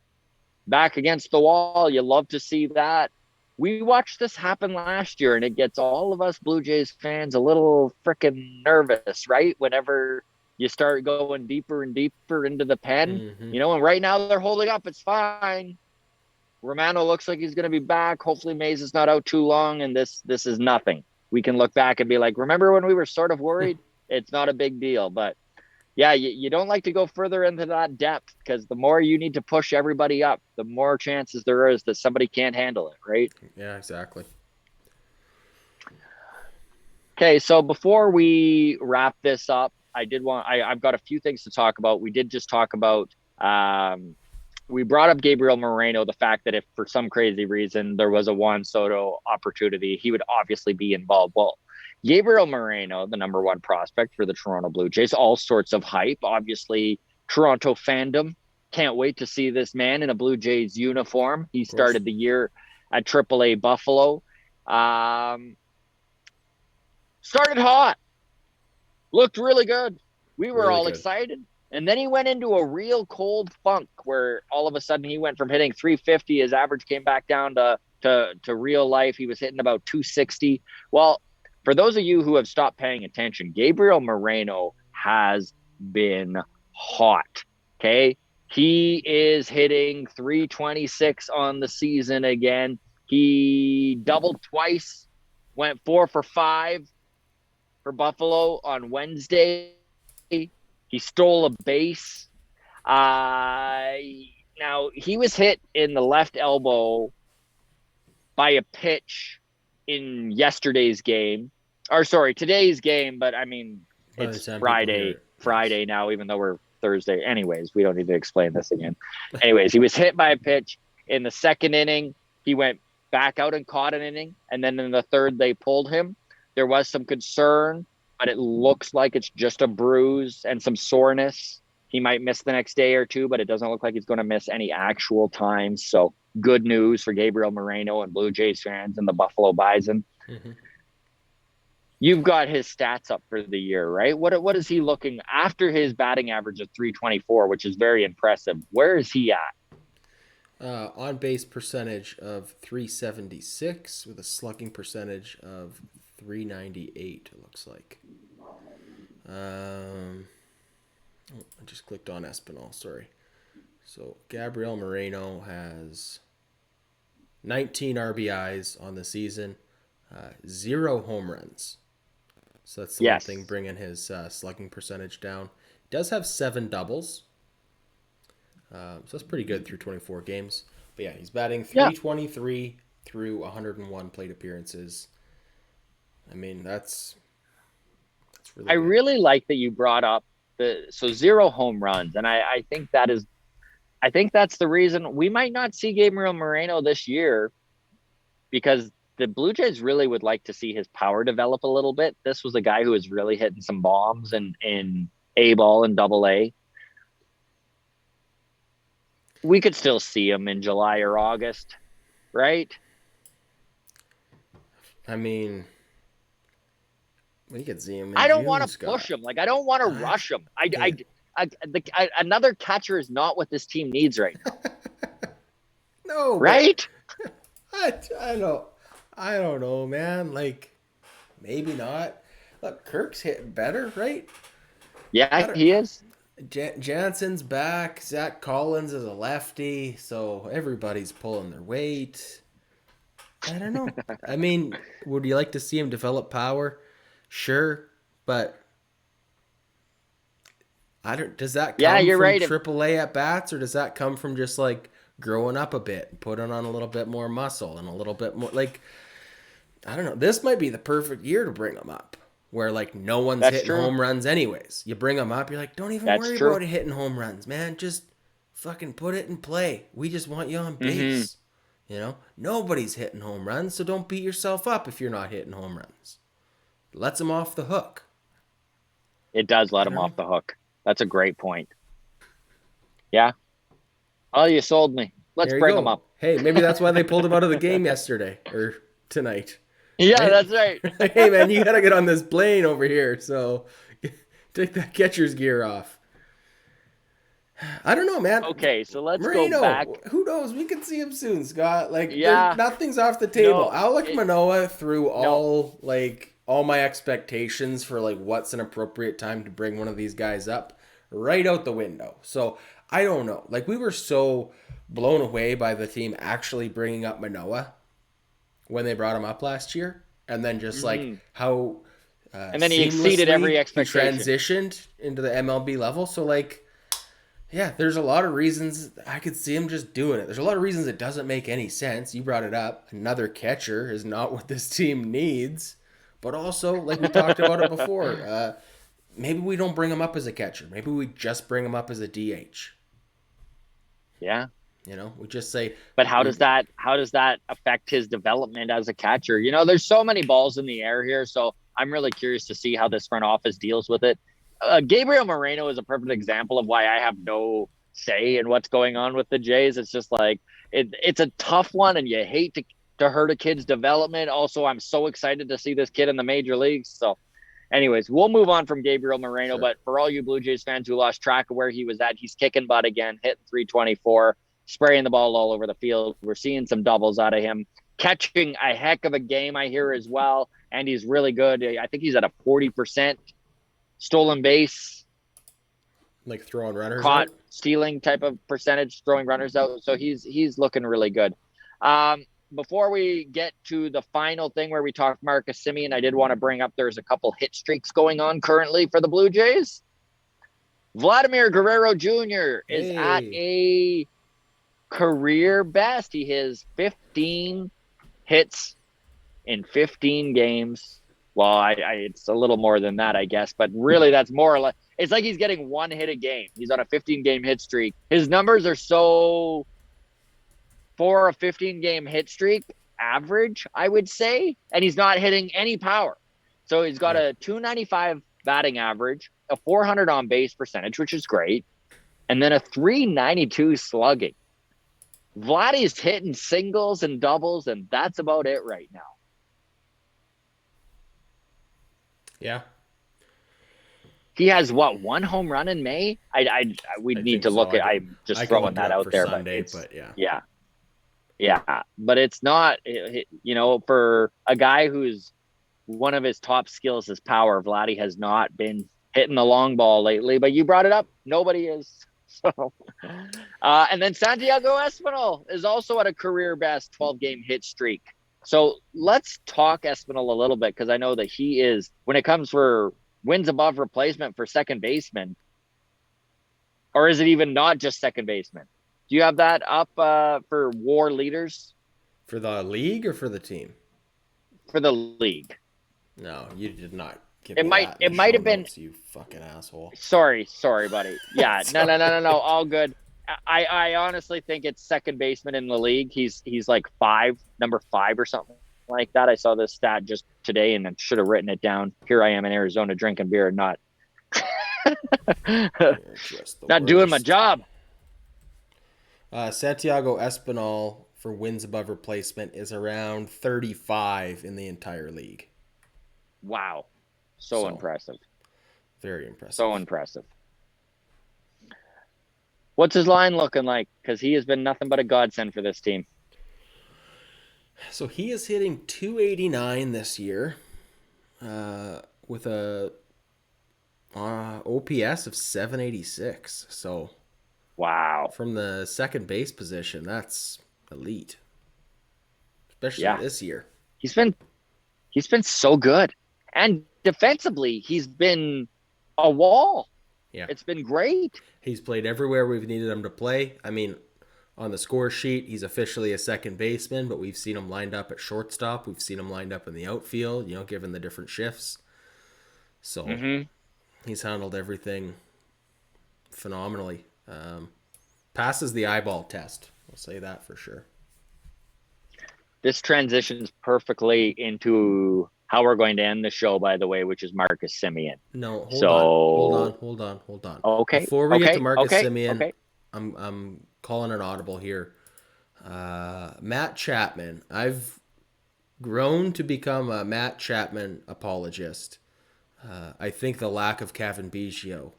back against the wall. You love to see that. We watched this happen last year, and it gets all of us Blue Jays fans a little freaking nervous, right? Whenever you start going deeper and deeper into the pen, and right now they're holding up. It's fine. Romano looks like he's going to be back. Hopefully Mays is not out too long, and this is nothing. We can look back and be like, remember when we were sort of worried? It's not a big deal. But, yeah, you don't like to go further into that depth because the more you need to push everybody up, the more chances there is that somebody can't handle it, right? Yeah, exactly. Okay, so before we wrap this up, I've got a few things to talk about. We did just talk about we brought up Gabriel Moreno, the fact that if for some crazy reason there was a Juan Soto opportunity, he would obviously be involved. Well, Gabriel Moreno, the number 1 prospect for the Toronto Blue Jays, all sorts of hype. Obviously, Toronto fandom can't wait to see this man in a Blue Jays uniform. He started the year at AAA Buffalo. Started hot. Looked really good. We were all excited. And then he went into a real cold funk where all of a sudden he went from hitting 350. His average came back down to real life. He was hitting about 260. Well, for those of you who have stopped paying attention, Gabriel Moreno has been hot. Okay. He is hitting 326 on the season again. He doubled twice, went 4 for 5 for Buffalo on Wednesday. He stole a base. Now, he was hit in the left elbow by a pitch in today's game. But I mean, it's Friday now, even though we're Thursday. Anyways, we don't need to explain this again. Anyways, he was hit by a pitch in the second inning. He went back out and caught an inning. And then in the third, they pulled him. There was some concern, but it looks like it's just a bruise and some soreness. He might miss the next day or two, but it doesn't look like he's going to miss any actual time. So good news for Gabriel Moreno and Blue Jays fans and the Buffalo Bison. Mm-hmm. You've got his stats up for the year, right? What is he looking after his batting average of 324, which is very impressive? Where is he at? On base percentage of 376 with a slugging percentage of 398. It looks like. I just clicked on Espinal. Sorry. So Gabriel Moreno has 19 RBIs on the season, 0 home runs. So that's the one thing bringing his slugging percentage down. He does have 7 doubles. So that's pretty good through 24 games. But yeah, he's batting 323 through 101 plate appearances. I mean, that's really good. I really like that you brought up 0 home runs. And I think that's the reason we might not see Gabriel Moreno this year, because the Blue Jays really would like to see his power develop a little bit. This was a guy who was really hitting some bombs in A ball and AA. We could still see him in July or August, right? I mean, we could see him in I don't June, want to push him. Like, I don't want to rush him. Another catcher is not what this team needs right now. No, right? I don't know, man. Like, maybe not. Look, Kirk's hitting better, right? Yeah, he is. Jansen's back. Zach Collins is a lefty, so everybody's pulling their weight. I don't know. I mean, would you like to see him develop power? Sure, but does that come from right. AAA at bats, or does that come from just like growing up a bit and putting on a little bit more muscle and a little bit more, like, I don't know. This might be the perfect year to bring him up, where like no one's hitting home runs anyways. You bring him up, you're like, don't even worry about hitting home runs, man. Just fucking put it in play. We just want you on base. You know, nobody's hitting home runs, so don't beat yourself up if you're not hitting home runs. Lets him off the hook. It does let him off the hook. That's a great point. Yeah. Oh, you sold me. Let's bring him up. Hey, maybe that's why they pulled him out of the game yesterday or tonight. Yeah, right? That's right. Hey, man, you got to get on this plane over here. So take that catcher's gear off. I don't know, man. Okay, so let's go back. Who knows? We could see him soon, Scott. Like, nothing's off the table. No, Alek Manoah threw all my expectations for like what's an appropriate time to bring one of these guys up right out the window. So I don't know. Like, we were so blown away by the team actually bringing up Manoah when they brought him up last year, and then just like how and then he exceeded every expectation. He transitioned into the MLB level. So like, yeah, there's a lot of reasons I could see him just doing it. There's a lot of reasons it doesn't make any sense. You brought it up. Another catcher is not what this team needs. But also, like we talked about it before, maybe we don't bring him up as a catcher. Maybe we just bring him up as a DH. Yeah. You know, we just say. But how does that affect his development as a catcher? You know, there's so many balls in the air here, so I'm really curious to see how this front office deals with it. Gabriel Moreno is a perfect example of why I have no say in what's going on with the Jays. It's just like it's a tough one, and you hate to hurt a kid's development. Also, I'm so excited to see this kid in the major leagues. So, anyways, we'll move on from Gabriel Moreno. Sure. But for all you Blue Jays fans who lost track of where he was at, he's kicking butt again, hitting 324, spraying the ball all over the field. We're seeing some doubles out of him, catching a heck of a game, I hear, as well. And he's really good. I think he's at a 40% stolen base, like throwing runners caught out? Stealing type of percentage, throwing runners out. So he's looking really good. Before we get to the final thing where we talk Marcus Simeon, I did want to bring up there's a couple hit streaks going on currently for the Blue Jays. Vladimir Guerrero Jr. is at a career best. He has 15 hits in 15 games. Well, it's a little more than that, I guess, but really that's more or less. It's like he's getting one hit a game. He's on a 15-game hit streak. His numbers are so, for a 15-game hit streak, average, I would say, and he's not hitting any power. So he's got a 295 batting average, a 400 on base percentage, which is great. and then a 392 slugging. Vladdy's hitting singles and doubles, and that's about it right now. Yeah. He has what, one home run in May? We'd need to look at. I'm just throwing that out there, Sunday, but yeah. Yeah, but it's not. For a guy who's one of his top skills is power. Vladdy has not been hitting the long ball lately, but you brought it up. Nobody is. So, and then Santiago Espinal is also at a career best 12-game hit streak. So let's talk Espinal a little bit, because I know that he is, when it comes for wins above replacement for second baseman, or is it even not just second baseman? Do you have that up for WAR leaders? For the league or for the team? For the league. No, you did not. It might have been, you fucking asshole. Sorry, buddy. Yeah, no. All good. I honestly think it's second baseman in the league. He's like number 5 or something like that. I saw this stat just today and I should have written it down. Here I am in Arizona drinking beer and not doing my job. Santiago Espinal for wins above replacement is around 35 in the entire league. Wow. So impressive. Very impressive. So impressive. What's his line looking like? Because he has been nothing but a godsend for this team. So he is hitting 289 this year with a OPS of 786. So wow. From the second base position, that's elite. Especially this year. He's been so good. And defensively, he's been a wall. Yeah. It's been great. He's played everywhere we've needed him to play. I mean, on the score sheet, he's officially a second baseman, but we've seen him lined up at shortstop. We've seen him lined up in the outfield, given the different shifts. So he's handled everything phenomenally. Passes the eyeball test. I'll say that for sure. This transitions perfectly into how we're going to end the show, by the way, which is Marcus Simeon. No, hold on. Okay. Before we get to Marcus Simeon, I'm calling an audible here. Matt Chapman. I've grown to become a Matt Chapman apologist. I think the lack of Kevin Biggio.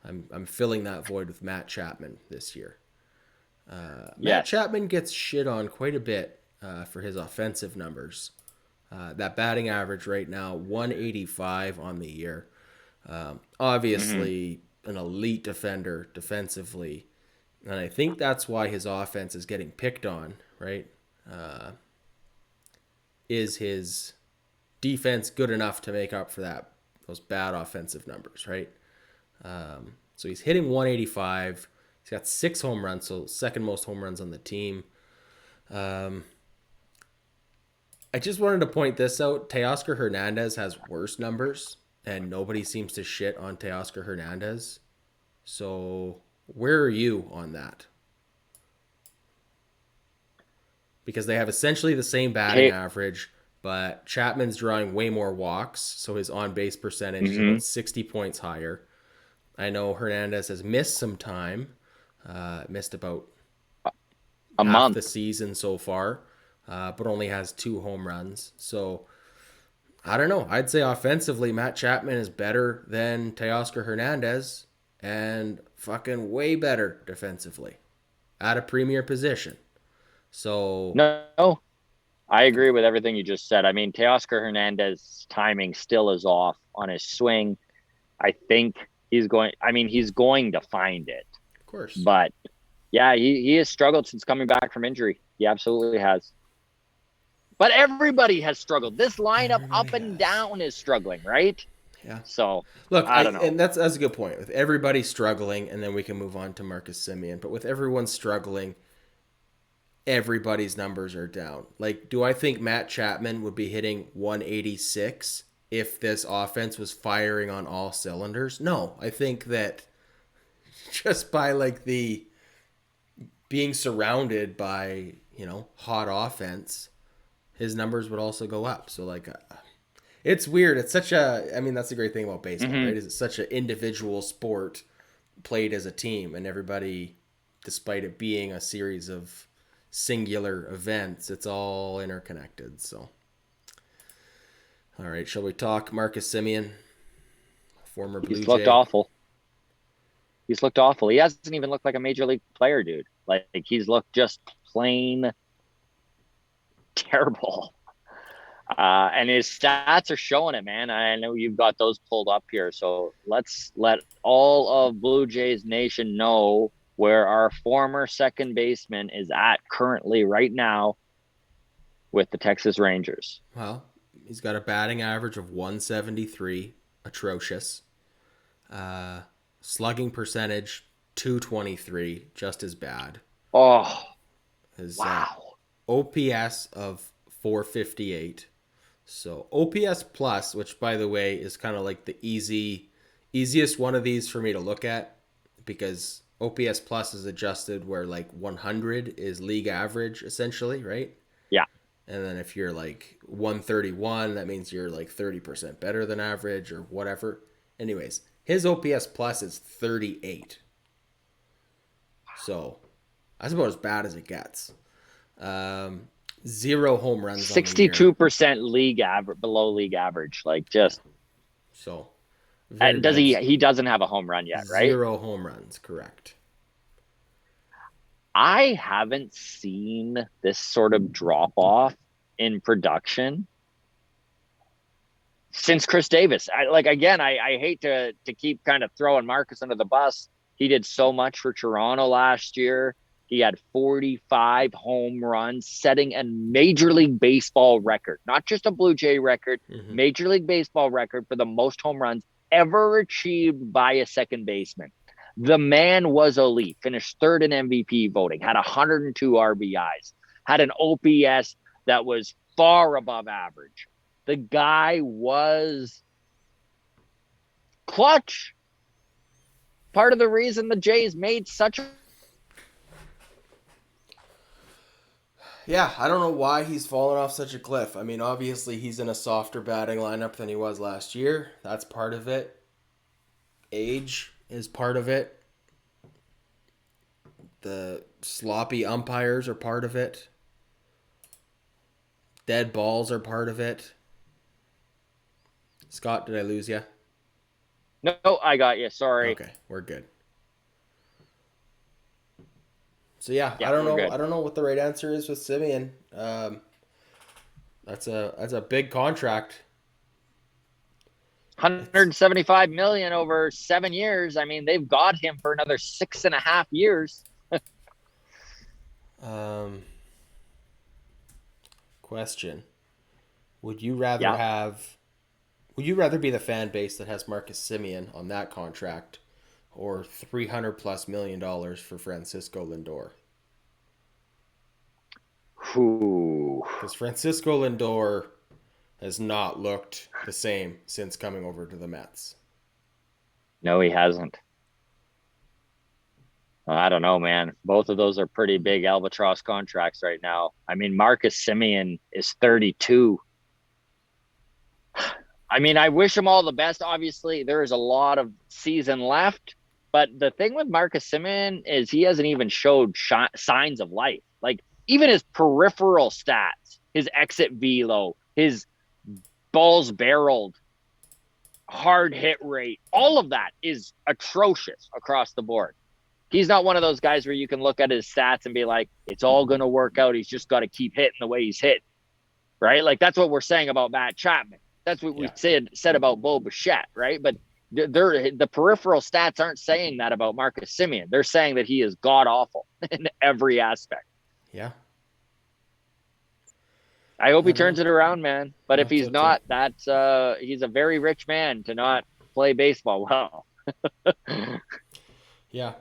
I'm filling that void with Matt Chapman this year. Matt Chapman gets shit on quite a bit for his offensive numbers. That batting average right now, 185 on the year. Obviously, an elite defender defensively. And I think that's why his offense is getting picked on, right? Is his defense good enough to make up for those bad offensive numbers, right? So he's hitting 185. He's got 6 home runs, so second most home runs on the team. I just wanted to point this out. Teoscar Hernandez has worse numbers, and nobody seems to shit on Teoscar Hernandez. So where are you on that? Because they have essentially the same batting average, but Chapman's drawing way more walks, so his on-base percentage is about 60 points higher. I know Hernandez has missed some time, missed about a month the season so far. But only has 2 home runs. So, I don't know. I'd say offensively, Matt Chapman is better than Teoscar Hernandez and fucking way better defensively at a premier position. So... No, I agree with everything you just said. I mean, Teoscar Hernandez's timing still is off on his swing. I think he's going to find it. Of course. But, yeah, he has struggled since coming back from injury. He absolutely has. But everybody has struggled. This lineup up and down is struggling, right? Yeah. So, look, I don't know. And that's a good point. With everybody struggling, and then we can move on to Marcus Simeon. But with everyone struggling, everybody's numbers are down. Like, do I think Matt Chapman would be hitting 186 if this offense was firing on all cylinders? No. I think that just by, the being surrounded by, hot offense, his numbers would also go up. So, it's weird. It's such that's the great thing about baseball, right? Is it's such an individual sport played as a team, and everybody, despite it being a series of singular events, it's all interconnected. So, all right, shall we talk Marcus Simeon, former Blue He's looked Jay? awful. He's looked awful. He hasn't even looked like a major league player, dude. Like he's looked just plain terrible. And his stats are showing it, man. I know you've got those pulled up here. So let's let all of Blue Jays Nation know where our former second baseman is at currently right now with the Texas Rangers. Well, he's got a batting average of 173, atrocious. Slugging percentage 223, just as bad. Oh, His wow. OPS of 458. So OPS plus, which by the way is kind of like the easiest one of these for me to look at, because OPS plus is adjusted where like 100 is league average essentially, right? Yeah. And then if you're like 131, that means you're like 30% better than average or whatever. Anyways, his OPS plus is 38. So that's about as bad as it gets. 0 home runs on the year. 62% league average, below league average. Like just So very does bad. he doesn't have a home run yet, right? 0 home runs, correct. I haven't seen this sort of drop off in production since Chris Davis. I hate to keep kind of throwing Marcus under the bus. He did so much for Toronto last year. He had 45 home runs, setting a Major League Baseball record, not just a Blue Jay record, Major League Baseball record for the most home runs ever achieved by a second baseman. The man was elite, finished third in MVP voting, had 102 RBIs, had an OPS that was far above average. The guy was clutch. Part of the reason the Jays made such a... Yeah, I don't know why he's fallen off such a cliff. I mean, obviously he's in a softer batting lineup than he was last year. That's part of it. Age is part of it. The sloppy umpires are part of it. Dead balls are part of it. Scott, did I lose you? No, I got you. Sorry. Okay, we're good. So yeah, Yeah, I don't know. good. I don't know what the right answer is with Simeon. That's a big contract. 175 million over 7 years. I mean, they've got him for another 6.5 years. Question: Would you rather be the fan base that has Marcus Simeon on that contract, or $300+ million for Francisco Lindor? Because Francisco Lindor has not looked the same since coming over to the Mets. No, he hasn't. I don't know, man. Both of those are pretty big albatross contracts right now. I mean, Marcus Simeon is 32. I mean, I wish him all the best. Obviously, there is a lot of season left. But the thing with Marcus Simeon is he hasn't even showed signs of life. Like, even his peripheral stats, his exit velo, his balls barreled, hard hit rate, all of that is atrocious across the board. He's not one of those guys where you can look at his stats and be like, it's all going to work out. He's just got to keep hitting the way he's hit, right? Like, that's what we're saying about Matt Chapman. That's what we said about Bo Bichette, right? But the peripheral stats aren't saying that about Marcus Simeon. They're saying that he is god-awful in every aspect. Yeah. I hope he turns it around, man. But if he's so not, he's a very rich man to not play baseball well. Yeah.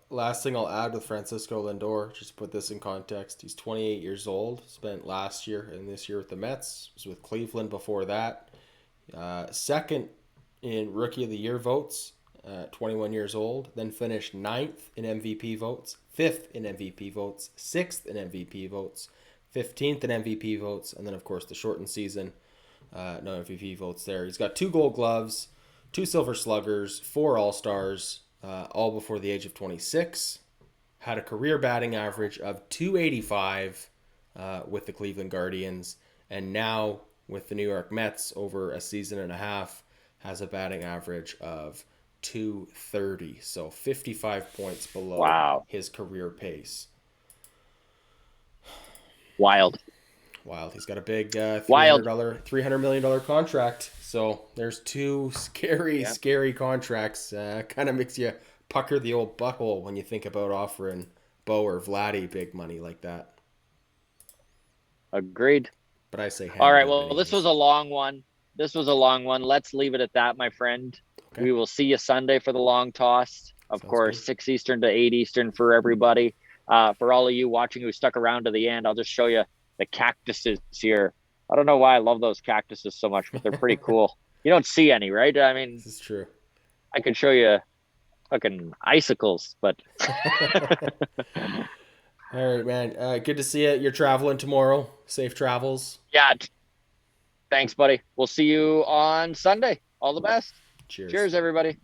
Last thing I'll add with Francisco Lindor, just to put this in context, he's 28 years old, spent last year and this year with the Mets, was with Cleveland before that. Second in Rookie of the Year votes, 21 years old, then finished 9th in MVP votes, 5th in MVP votes, 6th in MVP votes, 15th in MVP votes, and then of course the shortened season, no MVP votes there. He's got 2 Gold Gloves, 2 Silver Sluggers, 4 All-Stars, all before the age of 26. Had a career batting average of 285 with the Cleveland Guardians, and now with the New York Mets over a season and a half has a batting average of 230, so 55 points below Wow. his career pace. Wild. He's got a big Wild. $300 million contract. So there's 2 scary contracts. Kind of makes you pucker the old butthole when you think about offering Bo or Vladdy big money like that. Agreed. But I say all right, well, this was a long one. Let's leave it at that, my friend. Okay. We will see you Sunday for the long toss. Of course, good. 6 Eastern to 8 Eastern for everybody. For all of you watching who stuck around to the end, I'll just show you the cactuses here. I don't know why I love those cactuses so much, but they're pretty cool. You don't see any, right? I mean, this is true. I could show you fucking icicles, but all right, man. Good to see you. You're traveling tomorrow. Safe travels. Yeah. Thanks, buddy. We'll see you on Sunday. All the best. Cheers. Cheers, everybody.